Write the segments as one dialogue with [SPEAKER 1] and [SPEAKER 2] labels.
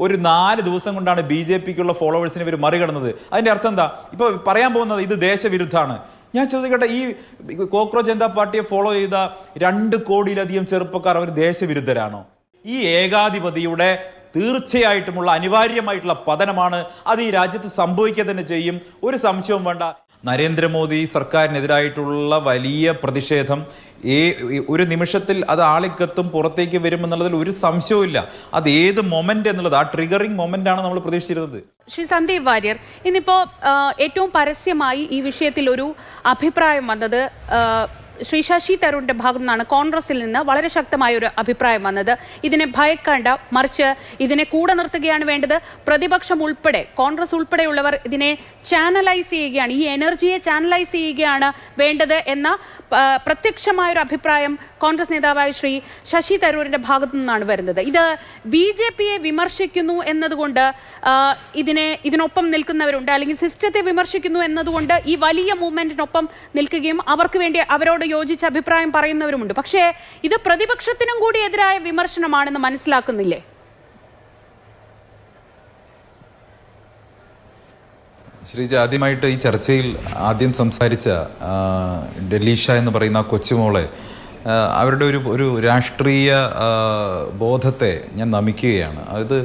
[SPEAKER 1] ഒരു 4 ദിവസം കൊണ്ടാണ് BJPക്കുള്ള ഫോളോവേഴ്സിനെ ഇവർ മറികടന്നത്. അതിൻ്റെ അർത്ഥം എന്താ? ഇപ്പോൾ പറയാൻ പോകുന്നത് ഇത് ദേശവിരുദ്ധമാണ്. ഞാൻ ചോദിക്കട്ടെ, ഈ കോക്രോച്ച് ജനതാ പാർട്ടിയെ ഫോളോ ചെയ്ത 2 കോടിയിലധികം ചെറുപ്പക്കാർ അവർ ദേശവിരുദ്ധരാണോ? ഈ ഏകാധിപതിയുടെ തീർച്ചയായിട്ടുമുള്ള അനിവാര്യമായിട്ടുള്ള പതനമാണ്. അത് ഈ രാജ്യത്ത് സംഭവിക്കുക തന്നെ ചെയ്യും, ഒരു സംശയവും വേണ്ട. നരേന്ദ്രമോദി സർക്കാരിനെതിരായിട്ടുള്ള വലിയ പ്രതിഷേധം ഒരു നിമിഷത്തിൽ അത് ആളിക്കത്തും പുറത്തേക്ക് വരുമെന്നുള്ളതിൽ ഒരു സംശയവും ഇല്ല. അത് ഏത് മൊമെന്റ് എന്നുള്ളത്, ആ ട്രിഗറിംഗ് മൊമെന്റ് ആണ് നമ്മൾ പ്രതീക്ഷിച്ചിരുന്നത്.
[SPEAKER 2] ശ്രീ സന്ദീപ് വാര്യർ, ഇന്നിപ്പോ ഏറ്റവും പരസ്യമായി ഈ വിഷയത്തിൽ ഒരു അഭിപ്രായം വന്നത് ശ്രീ ശശി തരൂരിന്റെ ഭാഗത്തു നിന്നാണ്. കോൺഗ്രസിൽ നിന്ന് വളരെ ശക്തമായ ഒരു അഭിപ്രായം വന്നത്, ഇതിനെ ഭയക്കണ്ട, മറിച്ച് ഇതിനെ കൂടെ നിർത്തുകയാണ് വേണ്ടത്. പ്രതിപക്ഷം ഉൾപ്പെടെ, കോൺഗ്രസ് ഉൾപ്പെടെയുള്ളവർ ഇതിനെ ചാനലൈസ് ചെയ്യുകയാണ്, ഈ എനർജിയെ ചാനലൈസ് ചെയ്യുകയാണ് വേണ്ടത് എന്ന പ്രത്യക്ഷമായൊരു അഭിപ്രായം കോൺഗ്രസ് നേതാവായ ശ്രീ ശശി തരൂരിന്റെ ഭാഗത്തു നിന്നാണ് വരുന്നത്. ഇത് BJPയെ വിമർശിക്കുന്നു എന്നതുകൊണ്ട് ഇതിനൊപ്പം നിൽക്കുന്നവരുണ്ട്, അല്ലെങ്കിൽ സിസ്റ്റത്തെ വിമർശിക്കുന്നു എന്നതുകൊണ്ട് ഈ വലിയ മൂവ്മെന്റിനൊപ്പം നിൽക്കുകയും അവർക്ക് വേണ്ടി അവരോട് യോജിച്ച അഭിപ്രായം പറയുന്നവരുമുണ്ട്. പക്ഷേ ഇത് പ്രതിപക്ഷത്തിനും കൂടി എതിരായ വിമർശനമാണെന്ന് മനസ്സിലാക്കുന്നില്ലേ?
[SPEAKER 1] ശ്രീജ, ആദ്യമായിട്ട് ഈ ചർച്ചയിൽ ആദ്യം സംസാരിച്ച ഡെലീഷ എന്ന് പറയുന്ന കൊച്ചുമോളെ, അവരുടെ ഒരു രാഷ്ട്രീയ ബോധത്തെ ഞാൻ നമിക്കുകയാണ്. അത്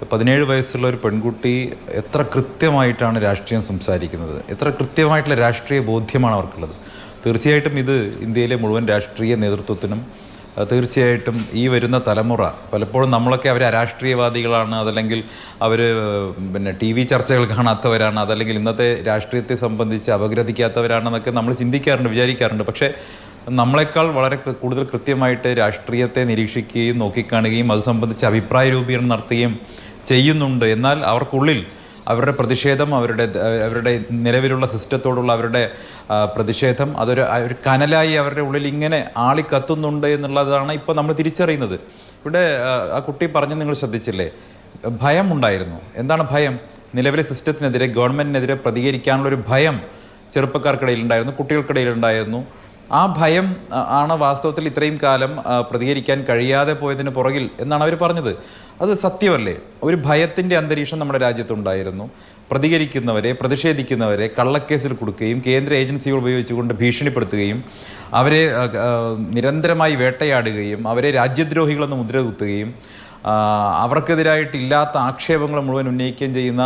[SPEAKER 1] 17 വയസ്സുള്ള ഒരു പെൺകുട്ടി എത്ര കൃത്യമായിട്ടാണ് രാഷ്ട്രീയം സംസാരിക്കുന്നത്, എത്ര കൃത്യമായിട്ടുള്ള രാഷ്ട്രീയ ബോധ്യമാണ് അവർക്കുള്ളത്. തീർച്ചയായിട്ടും ഇത് ഇന്ത്യയിലെ മുഴുവൻ രാഷ്ട്രീയ നേതൃത്വത്തിനും തീർച്ചയായിട്ടും ഈ വരുന്ന തലമുറ, പലപ്പോഴും നമ്മളൊക്കെ അവർ അരാഷ്ട്രീയവാദികളാണ്, അതല്ലെങ്കിൽ അവർ TV ചർച്ചകൾ കാണാത്തവരാണ്, അതല്ലെങ്കിൽ ഇന്നത്തെ രാഷ്ട്രീയത്തെ സംബന്ധിച്ച് അപഗ്രഥിക്കാത്തവരാണെന്നൊക്കെ നമ്മൾ ചിന്തിക്കാറുണ്ട്, വിചാരിക്കാറുണ്ട്. പക്ഷേ നമ്മളെക്കാൾ വളരെ കൂടുതൽ കൃത്യമായിട്ട് രാഷ്ട്രീയത്തെ നിരീക്ഷിക്കുകയും നോക്കിക്കാണുകയും അത് സംബന്ധിച്ച് അഭിപ്രായ രൂപീകരണം നടത്തുകയും ചെയ്യുന്നുണ്ട്. എന്നാൽ അവർക്കുള്ളിൽ അവരുടെ പ്രതിഷേധം, അവരുടെ നിലവിലുള്ള സിസ്റ്റത്തോടുള്ള അവരുടെ പ്രതിഷേധം അതൊരു കനലായി അവരുടെ ഉള്ളിൽ ഇങ്ങനെ ആളിക്കത്തുന്നുണ്ട് എന്നുള്ളതാണ് ഇപ്പോൾ നമ്മൾ തിരിച്ചറിയുന്നത്. ഇവിടെ ആ കുട്ടി പറഞ്ഞ് നിങ്ങൾ ശ്രദ്ധിച്ചില്ലേ, ഭയമുണ്ടായിരുന്നു. എന്താണ് ഭയം? നിലവിലെ സിസ്റ്റത്തിനെതിരെ, ഗവൺമെൻറ്റിനെതിരെ പ്രതികരിക്കാനുള്ളൊരു ഭയം ചെറുപ്പക്കാർക്കിടയിലുണ്ടായിരുന്നു, കുട്ടികൾക്കിടയിലുണ്ടായിരുന്നു. ആ ഭയം ആണ് വാസ്തവത്തിൽ ഇത്രയും കാലം പ്രതികരിക്കാൻ കഴിയാതെ പോയതിന് പുറകിൽ എന്നാണ് അവർ പറഞ്ഞത്. അത് സത്യമല്ലേ? ഒരു ഭയത്തിൻ്റെ അന്തരീക്ഷം നമ്മുടെ രാജ്യത്തുണ്ടായിരുന്നു. പ്രതികരിക്കുന്നവരെ, പ്രതിഷേധിക്കുന്നവരെ കള്ളക്കേസിൽ കൊടുക്കുകയും കേന്ദ്ര ഏജൻസികൾ ഉപയോഗിച്ചുകൊണ്ട് ഭീഷണിപ്പെടുത്തുകയും അവരെ നിരന്തരമായി വേട്ടയാടുകയും അവരെ രാജ്യദ്രോഹികളെന്ന് മുദ്രകുത്തുകയും അവർക്കെതിരായിട്ടില്ലാത്ത ആക്ഷേപങ്ങൾ മുഴുവൻ ഉന്നയിക്കുകയും ചെയ്യുന്ന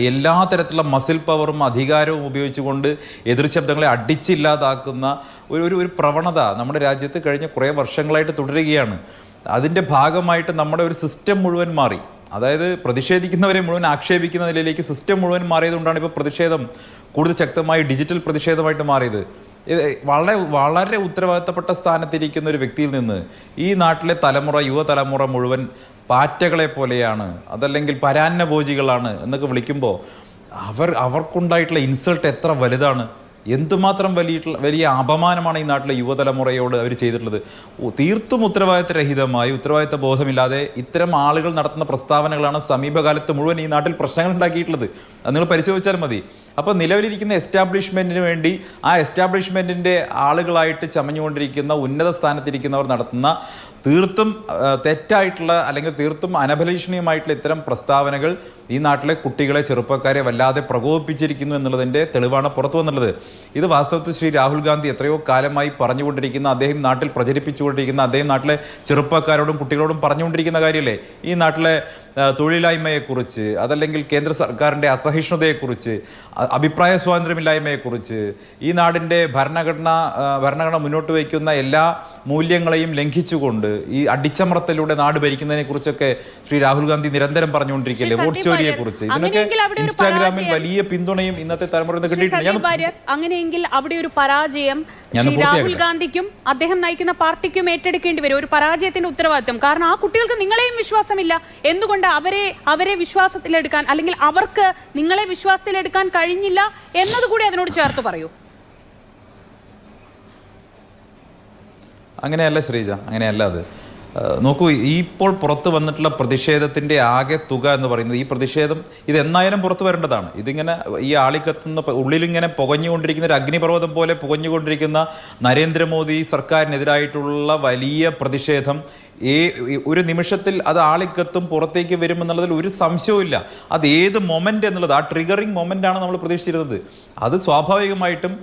[SPEAKER 1] എല്ലാ തരത്തിലുള്ള മസിൽ പവറും അധികാരവും ഉപയോഗിച്ചുകൊണ്ട് എതിർശബ്ദങ്ങളെ അടിച്ചില്ലാതാക്കുന്ന ഒരു പ്രവണത നമ്മുടെ രാജ്യത്ത് കഴിഞ്ഞ കുറേ വർഷങ്ങളായിട്ട് തുടരുകയാണ്. അതിൻ്റെ ഭാഗമായിട്ട് നമ്മുടെ ഒരു സിസ്റ്റം മുഴുവൻ മാറി. അതായത് പ്രതിഷേധിക്കുന്നവരെ മുഴുവൻ ആക്ഷേപിക്കുന്ന നിലയിലേക്ക് സിസ്റ്റം മുഴുവൻ മാറിയതുകൊണ്ടാണ് ഇപ്പോൾ പ്രതിഷേധം കൂടുതൽ ശക്തമായി ഡിജിറ്റൽ പ്രതിഷേധമായിട്ട് മാറിയത്. വളരെ ഉത്തരവാദിത്തപ്പെട്ട സ്ഥാനത്തിരിക്കുന്ന ഒരു വ്യക്തിയിൽ നിന്ന് ഈ നാട്ടിലെ യുവതലമുറ മുഴുവൻ പാറ്റകളെ പോലെയാണ്, അതല്ലെങ്കിൽ പരാന്നഭോജികളാണ് എന്നൊക്കെ വിളിക്കുമ്പോൾ അവർക്കുണ്ടായിട്ടുള്ള ഇൻസൾട്ട് എത്ര വലുതാണ്, എന്തുമാത്രം വലിയ അപമാനമാണ് ഈ നാട്ടിലെ യുവതലമുറയോട് അവർ ചെയ്തിട്ടുള്ളത്. തീർത്തും ഉത്തരവാദിത്തരഹിതമായി, ഉത്തരവാദിത്ത ബോധമില്ലാതെ ഇത്തരം ആളുകൾ നടത്തുന്ന പ്രസ്താവനകളാണ് സമീപകാലത്ത് മുഴുവൻ ഈ നാട്ടിൽ പ്രശ്നങ്ങൾ ഉണ്ടാക്കിയിട്ടുള്ളത്. അത് നിങ്ങൾ പരിശോധിച്ചാൽ മതി. അപ്പോൾ നിലവിലിരിക്കുന്ന എസ്റ്റാബ്ലിഷ്മെൻറ്റിന് വേണ്ടി ആ എസ്റ്റാബ്ലിഷ്മെൻറ്റിൻ്റെ ആളുകളായിട്ട് ചമഞ്ഞുകൊണ്ടിരിക്കുന്ന ഉന്നത സ്ഥാനത്തിരിക്കുന്നവർ നടത്തുന്ന തീർത്തും തെറ്റായിട്ടുള്ള അല്ലെങ്കിൽ തീർത്തും അനഭിലഷണീയമായിട്ടുള്ള ഇത്തരം പ്രസ്താവനകൾ ഈ നാട്ടിലെ കുട്ടികളെ, ചെറുപ്പക്കാരെ വല്ലാതെ പ്രകോപിപ്പിച്ചിരിക്കുന്നു എന്നുള്ളതിൻ്റെ തെളിവാണ് പുറത്തു വന്നുള്ളത്. ഇത് വാസ്തവത്തിൽ ശ്രീ രാഹുൽ ഗാന്ധി എത്രയോ കാലമായി പറഞ്ഞുകൊണ്ടിരിക്കുന്ന, അദ്ദേഹം നാട്ടിൽ പ്രചരിപ്പിച്ചുകൊണ്ടിരിക്കുന്ന, അദ്ദേഹം നാട്ടിലെ ചെറുപ്പക്കാരോടും കുട്ടികളോടും പറഞ്ഞുകൊണ്ടിരിക്കുന്ന കാര്യമല്ലേ? ഈ നാട്ടിലെ തൊഴിലില്ലായ്മയെക്കുറിച്ച്, അതല്ലെങ്കിൽ കേന്ദ്ര സർക്കാരിൻ്റെ അസഹിഷ്ണുതയെക്കുറിച്ച്, അഭിപ്രായ സ്വാതന്ത്ര്യമില്ലായ്മയെക്കുറിച്ച്, ഈ നാടിൻ്റെ ഭരണഘടന മുന്നോട്ട് വയ്ക്കുന്ന എല്ലാ മൂല്യങ്ങളെയും ലംഘിച്ചുകൊണ്ട് ഈ അടിച്ചമർത്തലിലൂടെ നാട് ഭരിക്കുന്നതിനെ കുറിച്ചൊക്കെ ശ്രീ രാഹുൽ ഗാന്ധി നിരന്തരം പറഞ്ഞുകൊണ്ടിരിക്കുകയല്ലേ? വോട്ട് ചോരിയെ കുറിച്ച്. ഇതിനൊക്കെ ഇൻസ്റ്റാഗ്രാമിൽ വലിയ പിന്തുണയും ഇന്നത്തെ തലമുറ കിട്ടിയിട്ടുണ്ട്.
[SPEAKER 2] അങ്ങനെയെങ്കിൽ അവിടെ ഒരു പരാജയം രാഹുൽ ഗാന്ധിക്കും അദ്ദേഹം നയിക്കുന്ന പാർട്ടിക്കും ഏറ്റെടുക്കേണ്ടി വരും, ഒരു പരാജയത്തിന്റെ ഉത്തരവാദിത്വം. കാരണം ആ കുട്ടികൾക്ക് നിങ്ങളെയും വിശ്വാസമില്ല. എന്തുകൊണ്ട് അവരെ വിശ്വാസത്തിലെടുക്കാൻ, അല്ലെങ്കിൽ അവർക്ക് നിങ്ങളെ വിശ്വാസത്തിലെടുക്കാൻ കഴിഞ്ഞില്ല എന്നതുകൂടി അതിനോട് ചേർത്ത് പറയൂ.
[SPEAKER 1] അങ്ങനെയല്ല ശ്രീജ, അങ്ങനെയല്ല. അത് നോക്കൂ, ഇപ്പോൾ പുറത്ത് വന്നിട്ടുള്ള പ്രതിഷേധത്തിൻ്റെ ആകെ തുക എന്ന് പറയുന്നത്, ഈ പ്രതിഷേധം ഇത് എന്നായാലും പുറത്തു വരേണ്ടതാണ്. ഇതിങ്ങനെ ഈ ആളിക്കത്തുന്ന, ഉള്ളിലിങ്ങനെ പുകഞ്ഞുകൊണ്ടിരിക്കുന്ന ഒരു അഗ്നിപർവ്വതം പോലെ പുകഞ്ഞുകൊണ്ടിരിക്കുന്ന നരേന്ദ്രമോദി സർക്കാരിനെതിരായിട്ടുള്ള വലിയ പ്രതിഷേധം ഒരു നിമിഷത്തിൽ അത് ആളിക്കത്തും പുറത്തേക്ക് വരുമെന്നുള്ളതിൽ ഒരു സംശയവുമില്ല. അത് ഏത് മൊമെൻ്റ് എന്നുള്ളത്, ആ ട്രിഗറിങ് മൊമെൻ്റാണ് നമ്മൾ പ്രതീക്ഷിച്ചിരുന്നത്. അത് സ്വാഭാവികമായിട്ടും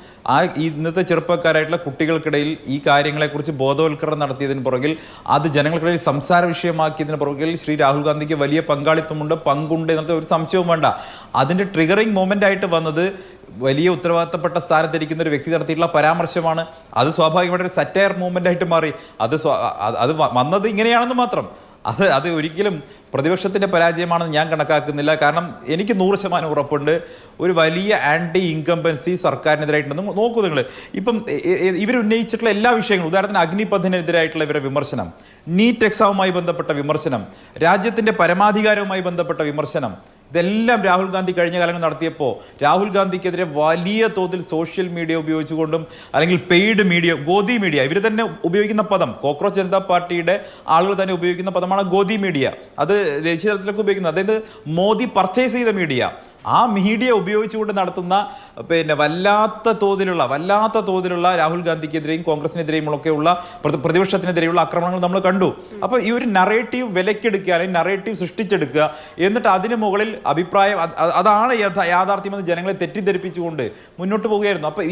[SPEAKER 1] ഇന്നത്തെ ചെറുപ്പക്കാരായിട്ടുള്ള കുട്ടികൾക്കിടയിൽ ഈ കാര്യങ്ങളെക്കുറിച്ച് ബോധവൽക്കരണം നടത്തിയതിന് പുറകിൽ, അത് ജനങ്ങൾക്കിടയിൽ സംസാര വിഷയമാക്കിയതിന് പുറകിൽ ശ്രീ രാഹുൽ ഗാന്ധിക്ക് വലിയ പങ്കുണ്ട് എന്നുള്ള ഒരു സംശയവും വേണ്ട. അതിൻ്റെ ട്രിഗറിങ് മൊമെൻ്റ് ആയിട്ട് വന്നത് വലിയ ഉത്തരവാദിത്തപ്പെട്ട സ്ഥാനത്തിരിക്കുന്ന ഒരു വ്യക്തി നടത്തിയിട്ടുള്ള പരാമർശമാണ്. അത് സ്വാഭാവികമായിട്ട് ഒരു സറ്റയർ മൂവ്മെൻ്റ് ആയിട്ട് മാറി. അത് വന്നത് ഇങ്ങനെയാണെന്ന് മാത്രം. അത് ഒരിക്കലും പ്രതിപക്ഷത്തിൻ്റെ പരാജയമാണെന്ന് ഞാൻ കണക്കാക്കുന്നില്ല. കാരണം എനിക്ക് 100% ഉറപ്പുണ്ട് ഒരു വലിയ ആൻറ്റി ഇൻകംബൻസി സർക്കാരിനെതിരായിട്ടുണ്ടെന്ന്. നോക്കൂ നിങ്ങൾ, ഇപ്പം ഇവരുന്നയിച്ചിട്ടുള്ള എല്ലാ വിഷയങ്ങളും, ഉദാഹരണത്തിന് അഗ്നിപഥിനെതിരായിട്ടുള്ള ഇവരുടെ വിമർശനം, നീറ്റ് എക്സാമുമായി ബന്ധപ്പെട്ട വിമർശനം, രാജ്യത്തിൻ്റെ പരമാധികാരവുമായി ബന്ധപ്പെട്ട വിമർശനം, ഇതെല്ലാം രാഹുൽ ഗാന്ധി കഴിഞ്ഞ കാലങ്ങൾ നടത്തിയപ്പോൾ രാഹുൽ ഗാന്ധിക്കെതിരെ വലിയ തോതിൽ സോഷ്യൽ മീഡിയ ഉപയോഗിച്ചുകൊണ്ടും അല്ലെങ്കിൽ പെയ്ഡ് മീഡിയ, ഗോദി മീഡിയ, ഇവർ തന്നെ ഉപയോഗിക്കുന്ന പദം, കോക്രോച്ച് ജനതാ പാർട്ടിയുടെ ആളുകൾ തന്നെ ഉപയോഗിക്കുന്ന പദമാണ് ഗോദി മീഡിയ. അത് ദേശീയ തലത്തിലൊക്കെ ഉപയോഗിക്കുന്നത്, അതായത് മോദി പർച്ചേസ് ചെയ്ത മീഡിയ. ആ മീഡിയ ഉപയോഗിച്ചുകൊണ്ട് നടത്തുന്ന വല്ലാത്ത തോതിലുള്ള രാഹുൽ ഗാന്ധിക്കെതിരെയും കോൺഗ്രസിനെതിരെയും ഒക്കെയുള്ള പ്രതിപക്ഷത്തിനെതിരെയുള്ള ആക്രമണങ്ങൾ നമ്മൾ കണ്ടു. അപ്പോൾ ഈ ഒരു നറേറ്റീവ് വിലക്കെടുക്കുക, അല്ലെങ്കിൽ നറേറ്റീവ് സൃഷ്ടിച്ചെടുക്കുക, എന്നിട്ട് അതിന് മുകളിൽ അഭിപ്രായം, അതാണ് യാഥാർത്ഥ്യമെന്ന് ജനങ്ങളെ തെറ്റിദ്ധരിപ്പിച്ചുകൊണ്ട് മുന്നോട്ട് പോവുകയായിരുന്നു. അപ്പോൾ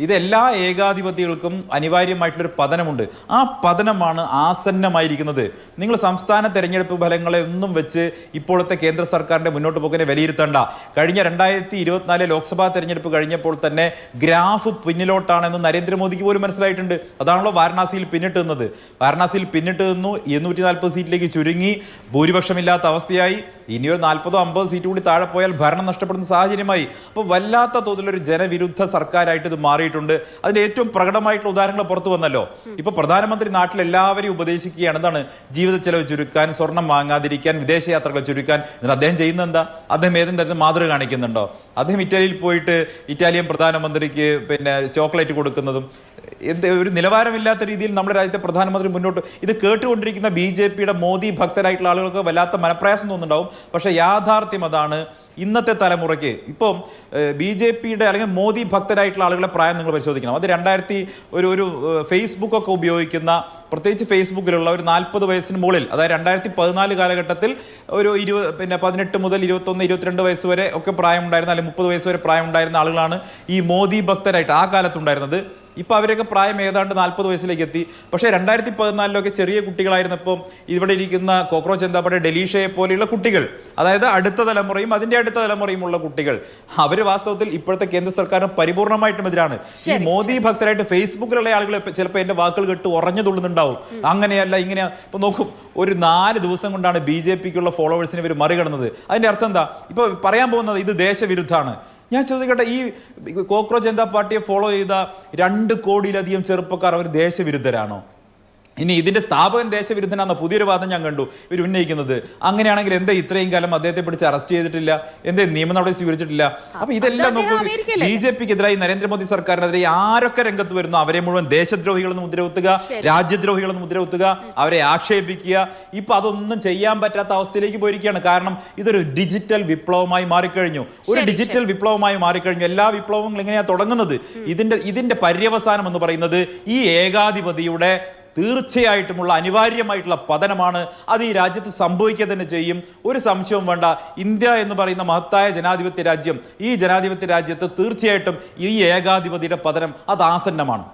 [SPEAKER 1] ഇതെല്ലാ ഏകാധിപതികൾക്കും അനിവാര്യമായിട്ടുള്ളൊരു പതനമുണ്ട്. ആ പതനമാണ് ആസന്നമായിരിക്കുന്നത്. നിങ്ങൾ സംസ്ഥാന തെരഞ്ഞെടുപ്പ് ഫലങ്ങളെ ഒന്നും വെച്ച് ഇപ്പോഴത്തെ കേന്ദ്ര സർക്കാരിൻ്റെ മുന്നോട്ട് പോക്കിനെ വിലയിരുത്തേണ്ട. കഴിഞ്ഞ 2024 ലോക്സഭാ തെരഞ്ഞെടുപ്പ് കഴിഞ്ഞപ്പോൾ തന്നെ ഗ്രാഫ് പിന്നിലോട്ടാണെന്ന് നരേന്ദ്രമോദിക്ക് പോലും മനസ്സിലായിട്ടുണ്ട്. അതാണല്ലോ വാരണാസിയിൽ പിന്നിട്ട് നിന്നത്. വാരണാസിയിൽ പിന്നിട്ട് നിന്നു, 240 സീറ്റിലേക്ക് ചുരുങ്ങി, ഭൂരിപക്ഷമില്ലാത്ത അവസ്ഥയായി. ഇനിയൊരു 40-50 സീറ്റ് കൂടി താഴെ പോയാൽ ഭരണം നഷ്ടപ്പെടുന്ന സാഹചര്യമായി. അപ്പോൾ വല്ലാത്ത തോതിലൊരു ജനവിരുദ്ധ സർക്കാരായിട്ട് ഇത് മാറിയിട്ടുണ്ട്. അതിന്റെ ഏറ്റവും പ്രകടമായിട്ടുള്ള ഉദാഹരണങ്ങൾ പുറത്തു വന്നല്ലോ. ഇപ്പൊ പ്രധാനമന്ത്രി നാട്ടിൽ എല്ലാവരെയും ഉപദേശിക്കുകയാണ്, എന്താണ്, ജീവിത ചെലവ് ചുരുക്കാൻ, സ്വർണം വാങ്ങാതിരിക്കാൻ, വിദേശയാത്രകൾ ചുരുക്കാൻ. എന്നിട്ട് അദ്ദേഹം ചെയ്യുന്നത് എന്താ? അദ്ദേഹം ഏതും തരത്തിൽ മാതൃക കാണിക്കുന്നുണ്ടോ? അദ്ദേഹം ഇറ്റലിയിൽ പോയിട്ട് ഇറ്റാലിയൻ പ്രധാനമന്ത്രിക്ക് ചോക്ലേറ്റ് കൊടുക്കുന്നതും ഒരു നിലവാരമില്ലാത്ത രീതിയിൽ നമ്മുടെ രാജ്യത്തെ പ്രധാനമന്ത്രി മുന്നോട്ട്. ഇത് കേട്ടുകൊണ്ടിരിക്കുന്ന BJPയുടെ മോദി ഭക്തരായിട്ടുള്ള ആളുകൾക്ക് വല്ലാത്ത മനപ്രയാസം തോന്നുന്നുണ്ടാവും. പക്ഷേ യാഥാർത്ഥ്യം അതാണ്. ഇന്നത്തെ തലമുറയ്ക്ക് ഇപ്പം BJPയുടെ അല്ലെങ്കിൽ മോദി ഭക്തരായിട്ടുള്ള ആളുകളെ പ്രായം നിങ്ങൾ പരിശോധിക്കണം. അത് ഒരു ഫേസ്ബുക്കൊക്കെ ഉപയോഗിക്കുന്ന, പ്രത്യേകിച്ച് ഫേസ്ബുക്കിലുള്ള ഒരു 40 വയസ്സിന് മുകളിൽ, അതായത് 2014 കാലഘട്ടത്തിൽ ഒരു 18 മുതൽ 21, 22 വയസ്സ് വരെ ഒക്കെ പ്രായമുണ്ടായിരുന്ന, അല്ലെങ്കിൽ 30 വയസ്സ് വരെ പ്രായമുണ്ടായിരുന്ന ആളുകളാണ് ഈ മോദി ഭക്തരായിട്ട് ആ കാലത്തുണ്ടായിരുന്നത്. ഇപ്പോൾ അവരൊക്കെ പ്രായം ഏതാണ്ട് 40 വയസ്സിലേക്ക് എത്തി. പക്ഷേ 2014 ചെറിയ കുട്ടികളായിരുന്നപ്പം ഇവിടെ ഇരിക്കുന്ന കോക്രോച്ച് ജനതാ പാർട്ടി ഡെലീഷയെ പോലെയുള്ള കുട്ടികൾ, അതായത് അടുത്ത തലമുറയും അതിൻ്റെ അടുത്ത തലമുറയുമുള്ള കുട്ടികൾ, അവർ വാസ്തവത്തിൽ ഇപ്പോഴത്തെ കേന്ദ്ര സർക്കാരിന് പരിപൂർണമായിട്ടും എതിരാണ്. ഈ മോദി ഭക്തരായിട്ട് ഫേസ്ബുക്കിലുള്ള ആളുകൾ ചിലപ്പോൾ എൻ്റെ വാക്കുകൾ കേട്ട് ഉറഞ്ഞു തുള്ളുന്നുണ്ടാവും. അങ്ങനെയല്ല, ഇങ്ങനെയാ. ഇപ്പൊ നോക്കും, ഒരു 4 ദിവസം കൊണ്ടാണ് BJPക്കുള്ള ഫോളോവേഴ്സിനെ ഇവർ മറികടന്നത്. അതിന്റെ അർത്ഥം എന്താ? ഇപ്പൊ പറയാൻ പോകുന്നത് ഇത് ദേശവിരുദ്ധാണ്. ഞാൻ ചോദിക്കട്ടെ, ഈ കോക്രോച്ച് ജനതാ പാർട്ടിയെ ഫോളോ ചെയ്ത 2 കോടിയിലധികം ചെറുപ്പക്കാർ അവർ ദേശവിരുദ്ധരാണോ? ഇനി ഇതിന്റെ സ്ഥാപകൻ ദേശവിരുദ്ധനാണെന്ന പുതിയൊരു വാദം ഞാൻ കണ്ടു ഇവർ ഉന്നയിക്കുന്നത്. അങ്ങനെയാണെങ്കിൽ എന്താ ഇത്രയും കാലം അദ്ദേഹത്തെ പിടിച്ച് അറസ്റ്റ് ചെയ്തിട്ടില്ല? എന്തേ നിയമ നടപടി സ്വീകരിച്ചിട്ടില്ല? അപ്പൊ ഇതെല്ലാം നോക്കൂ, BJPക്കെതിരായി നരേന്ദ്രമോദി സർക്കാരിനെതിരെ ആരൊക്കെ രംഗത്ത് വരുന്നു അവരെ മുഴുവൻ ദേശദ്രോഹികളെന്ന് മുദ്രകുത്തുക, രാജ്യദ്രോഹികളെന്ന് മുദ്രകുത്തുക, അവരെ ആക്ഷേപിക്കുക. ഇപ്പൊ അതൊന്നും ചെയ്യാൻ പറ്റാത്ത അവസ്ഥയിലേക്ക് പോയിരിക്കുകയാണ്. കാരണം ഇതൊരു ഡിജിറ്റൽ വിപ്ലവമായി മാറിക്കഴിഞ്ഞു. ഒരു ഡിജിറ്റൽ വിപ്ലവമായി മാറിക്കഴിഞ്ഞു. എല്ലാ വിപ്ലവങ്ങളും എങ്ങനെയാണ് തുടങ്ങുന്നത്? ഇതിന്റെ പര്യവസാനം എന്ന് പറയുന്നത് ഈ ഏകാധിപതിയുടെ തീർച്ചയായിട്ടുമുള്ള അനിവാര്യമായിട്ടുള്ള പതനമാണ്. അത് ഈ രാജ്യത്ത് സംഭവിക്കുക തന്നെ ചെയ്യും, ഒരു സംശയവും വേണ്ട. ഇന്ത്യ എന്ന് പറയുന്ന മഹത്തായ ജനാധിപത്യ രാജ്യം, ഈ ജനാധിപത്യ രാജ്യത്ത് തീർച്ചയായിട്ടും ഈ ഏകാധിപതിയുടെ പതനം അത് ആസന്നമാണ്.